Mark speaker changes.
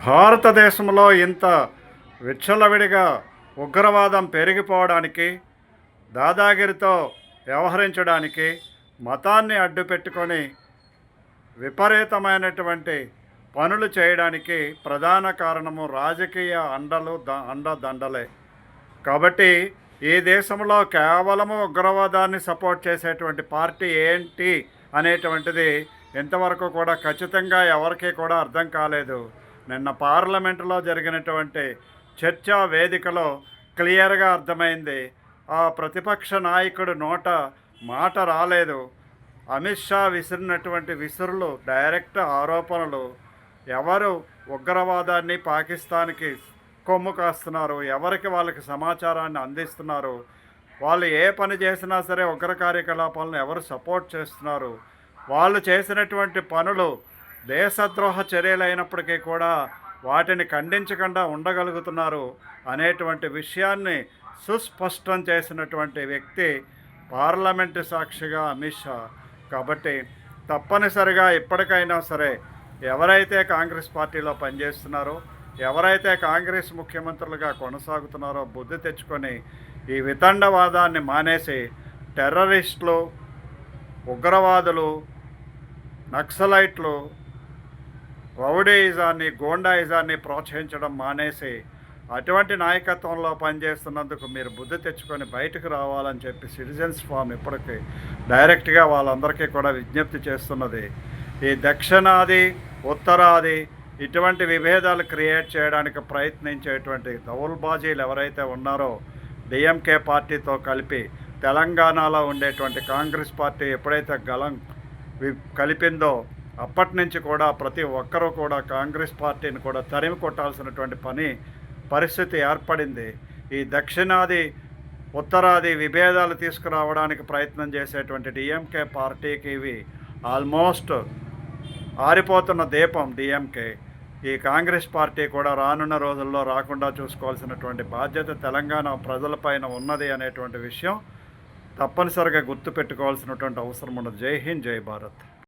Speaker 1: భారతదేశంలో ఇంత విచ్చలవిడిగా ఉగ్రవాదం పెరిగిపోవడానికి, దాదాగిరితో వ్యవహరించడానికి, మతాన్ని అడ్డుపెట్టుకొని విపరీతమైనటువంటి పనులు చేయడానికి ప్రధాన కారణము రాజకీయ అండదండలే. కాబట్టి ఈ దేశంలో కేవలము ఉగ్రవాదాన్ని సపోర్ట్ చేసేటువంటి పార్టీ ఏంటి అనేటువంటిది ఇంతవరకు కూడా ఖచ్చితంగా ఎవరికీ కూడా అర్థం కాలేదు. నిన్న పార్లమెంటులో జరిగినటువంటి చర్చా వేదికలో క్లియర్గా అర్థమైంది. ఆ ప్రతిపక్ష నాయకుడు నోట మాట రాలేదు. అమిత్ షా విసిరినటువంటి విసురులు, డైరెక్ట్ ఆరోపణలు, ఎవరు ఉగ్రవాదాన్ని పాకిస్తాన్కి కొమ్ము కాస్తున్నారు, ఎవరికి వాళ్ళకి సమాచారాన్ని అందిస్తున్నారు, వాళ్ళు ఏ పని చేసినా సరే ఉగ్ర కార్యకలాపాలను ఎవరు సపోర్ట్ చేస్తున్నారు, వాళ్ళు చేసినటువంటి పనులు దేశద్రోహ చర్యలైనప్పటికీ కూడా వాటిని ఖండించకుండా ఉండగలుగుతున్నారు అనేటువంటి విషయాన్ని సుస్పష్టం చేసినటువంటి వ్యక్తి పార్లమెంటు సాక్షిగా అమిత్ షా. కాబట్టి తప్పనిసరిగా ఇప్పటికైనా సరే ఎవరైతే కాంగ్రెస్ పార్టీలో పనిచేస్తున్నారో, ఎవరైతే కాంగ్రెస్ ముఖ్యమంత్రులుగా కొనసాగుతున్నారో బుద్ధి తెచ్చుకొని ఈ వితండవాదాన్ని మానేసి టెర్రరిస్టులు, ఉగ్రవాదులు, నక్సలైట్లు, రౌడీయిజాన్ని, గూండాయిజాన్ని ప్రోత్సహించడం మానేసి అటువంటి నాయకత్వంలో పనిచేస్తున్నందుకు మీరు బుద్ధి తెచ్చుకొని బయటకు రావాలని చెప్పి సిటిజన్స్ ఫోరం ఇప్పటికీ డైరెక్ట్గా వాళ్ళందరికీ కూడా విజ్ఞప్తి చేస్తున్నది. ఈ దక్షిణాది, ఉత్తరాది ఇటువంటి విభేదాలు క్రియేట్ చేయడానికి ప్రయత్నించేటువంటి దౌల్బాజీలు ఎవరైతే ఉన్నారో డిఎంకే పార్టీతో కలిపి తెలంగాణలో ఉండేటువంటి కాంగ్రెస్ పార్టీ ఎప్పుడైతే కలిపిందో అప్పటి నుంచి కూడా ప్రతి ఒక్కరూ కూడా కాంగ్రెస్ పార్టీని కూడా తరిమి కొట్టాల్సినటువంటి పరిస్థితి ఏర్పడింది. ఈ దక్షిణాది, ఉత్తరాది విభేదాలు తీసుకురావడానికి ప్రయత్నం చేసేటువంటి డిఎంకే పార్టీకి ఇవి ఆల్మోస్ట్ ఆరిపోతున్న దీపం. డిఎంకే, ఈ కాంగ్రెస్ పార్టీ కూడా రానున్న రోజుల్లో రాకుండా చూసుకోవాల్సినటువంటి బాధ్యత తెలంగాణ ప్రజలపైన ఉన్నది అనేటువంటి విషయం తప్పనిసరిగా గుర్తుపెట్టుకోవాల్సినటువంటి అవసరం ఉన్నది. జై హింద్, జై భారత్.